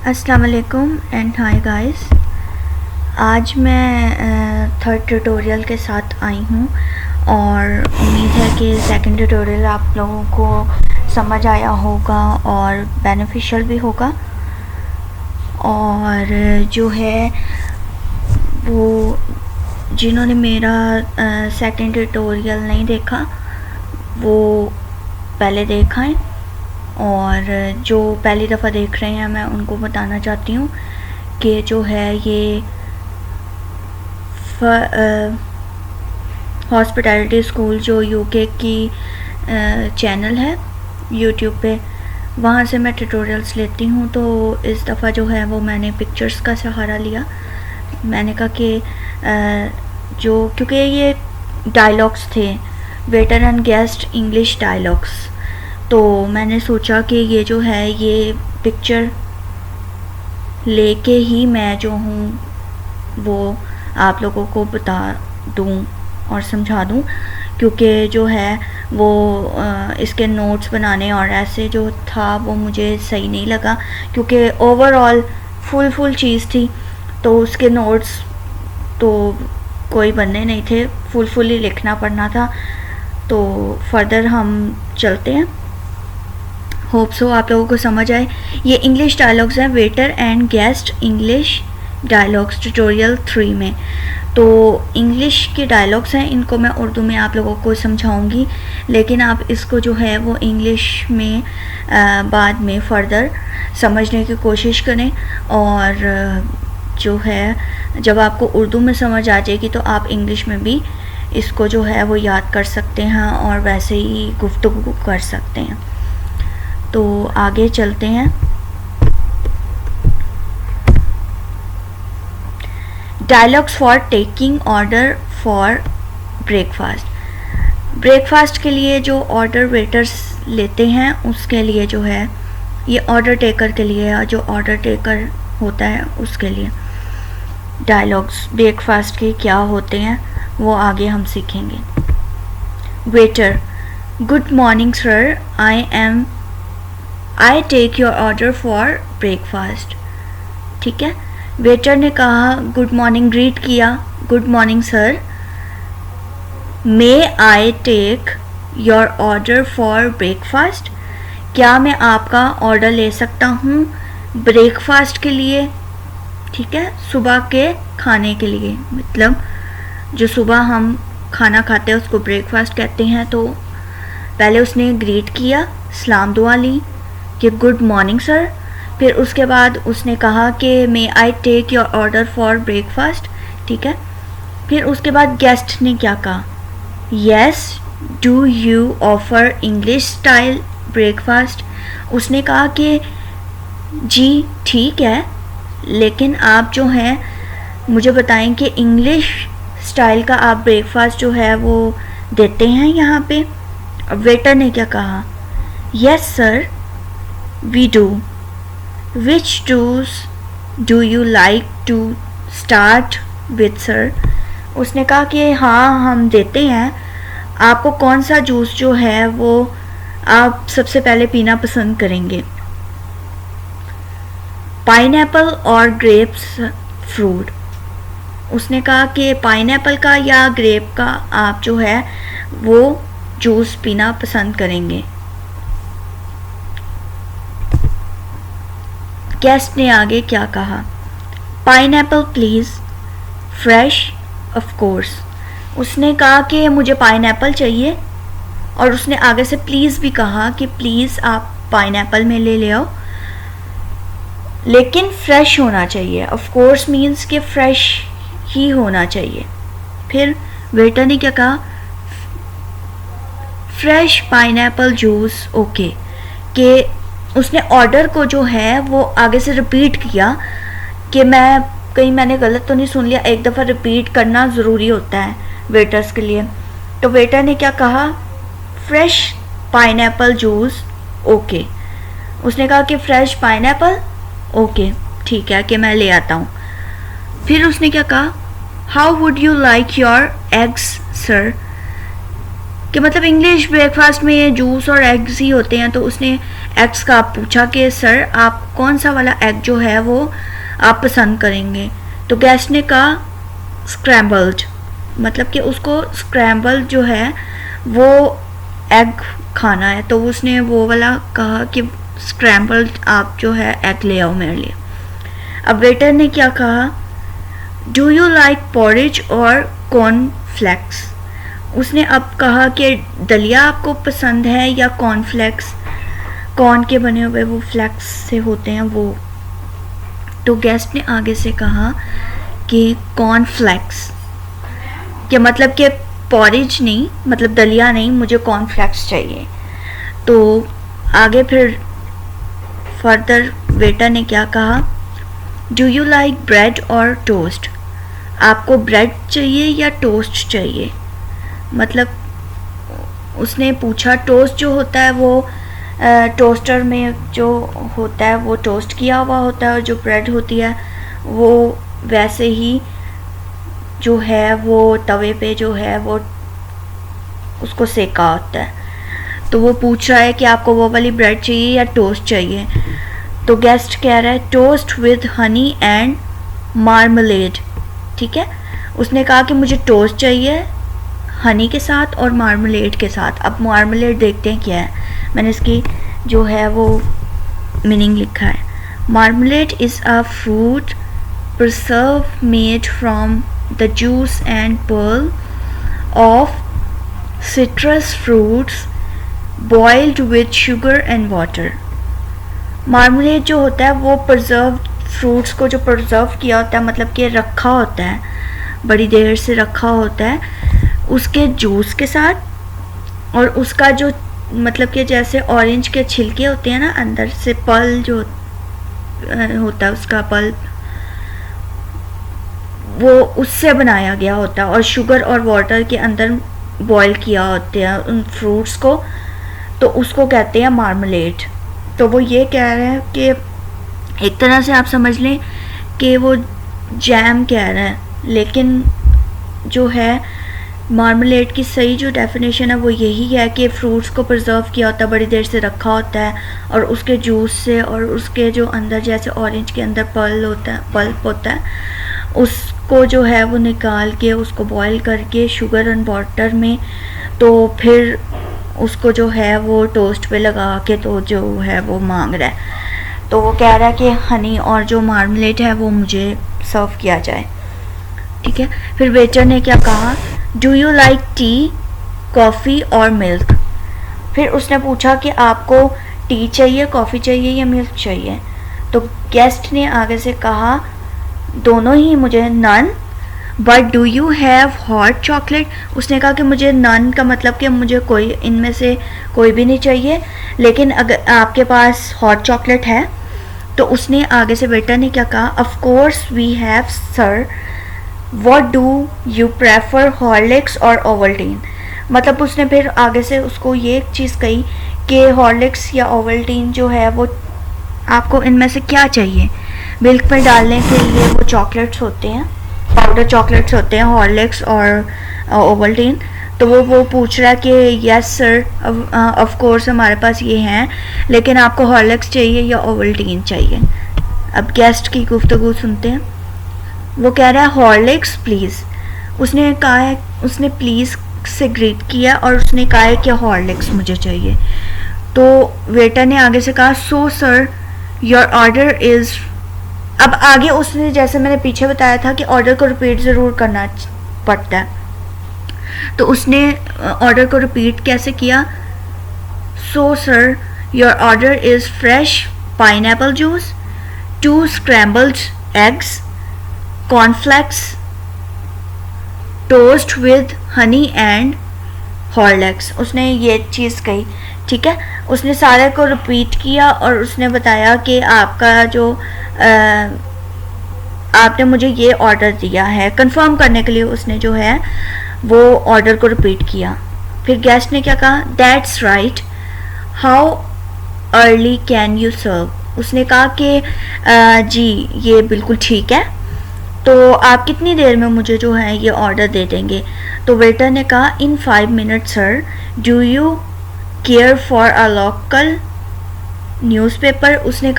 अस्सलाम वालेकुम and hi guys. आज मैं थर्ड ट्यूटोरियल के साथ आई हूँ और उम्मीद है कि सेकंड ट्यूटोरियल आप लोगों को समझ आया होगा और बेनिफिशियल भी होगा। और जो है वो जिन्होंने मेरा सेकंड ट्यूटोरियल नहीं देखा वो पहले देखा है, और जो पहली दफ़ा देख रहे हैं मैं उनको बताना चाहती हूँ कि जो है ये हॉस्पिटैलिटी स्कूल जो यूके की चैनल है यूट्यूब पे, वहाँ से मैं ट्यूटोरियल्स लेती हूँ। तो इस दफ़ा जो है वो मैंने पिक्चर्स का सहारा लिया। मैंने कहा कि जो क्योंकि ये डायलॉग्स थे, waiter and guest English dialogues, तो मैंने सोचा कि ये जो है ये पिक्चर लेके ही मैं जो हूँ वो आप लोगों को बता दूँ और समझा दूँ, क्योंकि जो है वो इसके नोट्स बनाने और ऐसे जो था वो मुझे सही नहीं लगा, क्योंकि ओवरऑल फुल चीज़ थी तो उसके नोट्स तो कोई बनने नहीं थे, फुल ही लिखना पड़ना था। तो फर्दर हम चलते हैं। होप सो आप लोगों को समझ आए। ये इंग्लिश डायलॉग्स हैं, waiter and guest English dialogues tutorial 3 में। तो इंग्लिश के डायलॉग्स हैं, इनको मैं उर्दू में आप लोगों को समझाऊंगी, लेकिन आप इसको जो है वो इंग्लिश में बाद में फर्दर समझने की कोशिश करें। और जो है जब आपको उर्दू में समझ आ जाएगी तो आप इंग्लिश में भी इसको जो है वो याद कर सकते हैं और वैसे ही गुफ्तगू कर सकते हैं। तो आगे चलते हैं। Dialogues for taking order for breakfast. Breakfast के लिए जो ऑर्डर वेटर्स लेते हैं उसके लिए जो है ये ऑर्डर टेकर के लिए, या जो ऑर्डर टेकर होता है उसके लिए डायलॉग्स ब्रेकफास्ट के क्या होते हैं वो आगे हम सीखेंगे। Waiter, good morning sir, I take your order for breakfast. ठीक है, वेटर ने कहा गुड मॉर्निंग, ग्रीट किया, good morning sir, may I take your order for breakfast, क्या मैं आपका ऑर्डर ले सकता हूँ ब्रेकफास्ट के लिए। ठीक है, सुबह के खाने के लिए, मतलब जो सुबह हम खाना खाते हैं उसको ब्रेकफास्ट कहते हैं। तो पहले उसने ग्रीट किया, सलाम दुआ ली कि गुड मॉर्निंग सर, फिर उसके बाद उसने कहा कि may I take your order for breakfast. ठीक है, फिर उसके बाद गेस्ट ने क्या कहा, yes do you offer English style breakfast. उसने कहा कि जी ठीक है, लेकिन आप जो हैं मुझे बताएं कि इंग्लिश स्टाइल का आप ब्रेकफास्ट जो है वो देते हैं यहाँ पे। वेटर ने क्या कहा, yes sir we do, which juice do you like to start with sir. उसने कहा कि हाँ हम देते हैं, आपको कौन सा जूस जो है वो आप सबसे पहले पीना पसंद करेंगे, पाइनएप्पल और ग्रेप्स फ्रूट। उसने कहा कि पाइनएप्पल का या ग्रेप का आप जो है वो जूस पीना पसंद करेंगे। गेस्ट ने आगे क्या कहा, pineapple please, fresh of course. उसने कहा कि मुझे पाइनएप्पल चाहिए, और उसने आगे से प्लीज़ भी कहा कि प्लीज़ आप पाइनएप्पल में ले आओ, लेकिन फ्रेश होना चाहिए। ऑफ कोर्स मीन्स कि फ्रेश ही होना चाहिए। फिर वेटर ने क्या कहा, फ्रेश पाइनएप्पल जूस ओके। कि उसने ऑर्डर को जो है वो आगे से रिपीट किया कि मैंने गलत तो नहीं सुन लिया, एक दफ़ा रिपीट करना ज़रूरी होता है वेटर्स के लिए। तो वेटर ने क्या कहा, फ्रेश पाइनएप्पल जूस ओके। उसने कहा कि फ्रेश पाइनएप्पल ओके, ठीक है कि मैं ले आता हूँ। फिर उसने क्या कहा, how would you like your eggs sir, कि मतलब इंग्लिश ब्रेकफास्ट में जूस और एग्स ही होते हैं, तो उसने एग्स का आप पूछा कि सर आप कौन सा वाला एग जो है वो आप पसंद करेंगे, तो गेस्ट ने कहा स्क्रैम्बल्ड, मतलब कि उसको स्क्रैम्बल जो है वो एग खाना है, तो उसने वो वाला कहा कि स्क्रैम्बल्ड आप जो है एग ले आओ मेरे लिए। अब वेटर ने क्या कहा, डू यू लाइक पॉरेज और कॉर्नफ्लेक्स। उसने अब कहा कि दलिया आपको पसंद है या कॉर्नफ्लेक्स, कॉर्न के बने हुए वो फ्लेक्स से होते हैं वो। तो गेस्ट ने आगे से कहा कि कॉर्नफ्लेक्स, कि मतलब कि पॉरेज नहीं, मतलब दलिया नहीं, मुझे कॉर्नफ्लेक्स चाहिए। तो आगे फिर फर्दर वेटर ने क्या कहा, डू यू लाइक ब्रेड और टोस्ट, आपको ब्रेड चाहिए या टोस्ट चाहिए। मतलब उसने पूछा, टोस्ट जो होता है वो टोस्टर में जो होता है वो टोस्ट किया हुआ होता है, और जो ब्रेड होती है वो वैसे ही जो है वो तवे पे जो है वो उसको सेका होता है। तो वो पूछ रहा है कि आपको वो वाली ब्रेड चाहिए या टोस्ट चाहिए। तो गेस्ट कह रहा है toast with honey and marmalade, ठीक है। उसने कहा कि मुझे टोस्ट चाहिए हनी के साथ और मार्मलेड के साथ। अब मार्मलेड देखते हैं क्या है, मैंने इसकी जो है वो मीनिंग लिखा है। Marmalade is a fruit preserve made from the juice and pearl of citrus fruits boiled with sugar and water। Marmalade जो होता है वो प्रिजर्व फ्रूट्स को जो प्रिजर्व किया होता है, मतलब कि रखा होता है, बड़ी देर से रखा होता है उसके जूस के साथ, और उसका जो मतलब कि जैसे ऑरेंज के छिलके होते हैं ना, अंदर से पल्प जो होता है उसका पल्प, वो उससे बनाया गया होता है, और शुगर और वाटर के अंदर बॉईल किया होते हैं उन फ्रूट्स को, तो उसको कहते हैं मार्मलेड। तो वो ये कह रहे हैं कि एक तरह से आप समझ लें कि वो जैम कह रहे हैं, लेकिन जो है मार्मलेड की सही जो डेफिनेशन है वो यही है कि फ्रूट्स को प्रिजर्व किया होता है, बड़ी देर से रखा होता है, और उसके जूस से और उसके जो अंदर जैसे ऑरेंज के अंदर पल्प होता है उसको जो है वो निकाल के उसको बॉईल करके शुगर एंड वाटर में, तो फिर उसको जो है वो टोस्ट पे लगा के तो जो है वो मांग रहा है। तो वो कह रहा है कि हनी और जो मार्मलेड है वो मुझे सर्व किया जाए, ठीक है। फिर वेटर ने क्या कहा, do you like T, coffee और मिल्क। फिर उसने पूछा कि आपको टी चाहिए, कॉफ़ी चाहिए या मिल्क चाहिए। तो गेस्ट ने आगे से कहा दोनों ही मुझे, none, but do you have hot chocolate. उसने कहा कि मुझे नन का मतलब कि मुझे कोई इनमें से कोई भी नहीं चाहिए, लेकिन अगर आपके पास हॉट चॉकलेट है। तो उसने आगे से वेटर ने क्या कहा, of course we have sir, what do you prefer, Horlicks और ओवल्टीन। मतलब उसने फिर आगे से उसको ये एक चीज़ कही कि हॉर्लिक्स या ओवल्टीन जो है वो आपको इनमें से क्या चाहिए। मिल्क में डालने के लिए वो चॉकलेट्स होते हैं, पाउडर चॉकलेट्स होते हैं, हॉर्लिक्स और ओवल्टीन। तो वो पूछ रहा है कि यस सर, ऑफ कोर्स हमारे पास ये हैं, लेकिन आपको हॉर्लिक्स चाहिए या ओवल्टीन चाहिए। अब गेस्ट की गुफ्तगू सुनते हैं। वो कह रहा है हॉर्लिक्स प्लीज़। उसने कहा है, उसने प्लीज़ से ग्रीट किया और उसने कहा है कि हॉर्लिक्स मुझे चाहिए। तो वेटर ने आगे से कहा so sir your order is. अब आगे उसने जैसे मैंने पीछे बताया था कि ऑर्डर को रिपीट ज़रूर करना पड़ता है, तो उसने ऑर्डर को रिपीट कैसे किया, so sir your order is fresh pineapple juice, 2 scrambled eggs, cornflakes, toast with honey and Horlicks. उसने ये चीज़ कही, ठीक है। उसने सारे को रिपीट किया और उसने बताया कि आपका जो आपने मुझे ये ऑर्डर दिया है, कंफर्म करने के लिए उसने जो है वो ऑर्डर को रिपीट किया। फिर गेस्ट ने क्या कहा, that's right, how early can you serve. उसने कहा कि जी ये बिल्कुल ठीक है, तो आप कितनी देर में मुझे जो है ये ऑर्डर दे देंगे। तो वेटर ने कहा इन 5 minutes sir, do you care for a local newspaper उसने